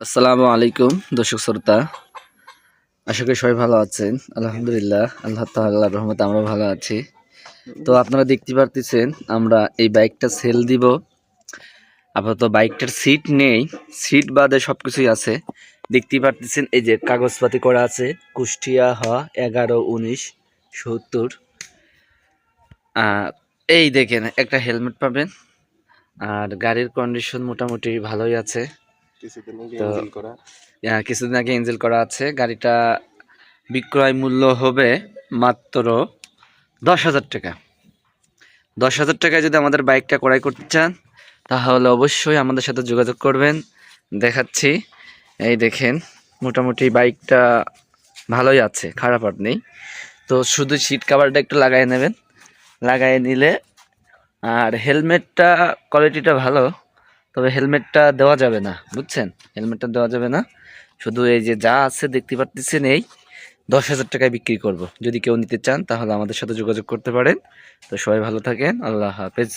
আসসালামু আলাইকুম দর্শক শ্রোতা, আশা করি সবাই ভালো আছেন। আলহামদুলিল্লাহ, আল্লাহ তাআলার রহমতে আমরা ভালো আছি। তো আপনারা দেখতে পারতেছেন আমরা এই বাইকটা সেল দিব। আপাতত বাইকটার সিট নেই, সিট বাদে সবকিছুই আছে। দেখতেই পারতেছেন এই যে কাগজপাতি করা আছে, কুষ্টিয়া হ 11-19-70। এই দেখেন একটা হেলমেট পাবেন। আর গাড়ির কন্ডিশন মোটামুটি ভালোই আছে। তো কিছুদিন আগে ইঞ্জিল করা আছে। গাড়িটা বিক্রয় মূল্য হবে মাত্র 10,000 টাকা। 10,000 টাকায় যদি আমাদের বাইকটা ক্রয় করতে চান তাহলে অবশ্যই আমাদের সাথে যোগাযোগ করবেন। দেখাচ্ছি, এই দেখেন মোটামুটি বাইকটা ভালোই আছে, খারাপ আর নেই। তো শুধু সিট কাভারটা একটু লাগাই নেবেন, লাগাই নিলে। আর হেলমেটটা কোয়ালিটিটা ভালো, তবে হেলমেটটা দেওয়া যাবে না, বুঝছেন? হেলমেটটা দেওয়া যাবে না। শুধু এই যে যা আছে দেখতে পাচ্ছেন, এই 10,000 টাকায় বিক্রি করব। যদি কেউ নিতে চান তাহলে আমাদের সাথে যোগাযোগ করতে পারেন। তো সবাই ভালো থাকেন, আল্লাহ হাফেজ।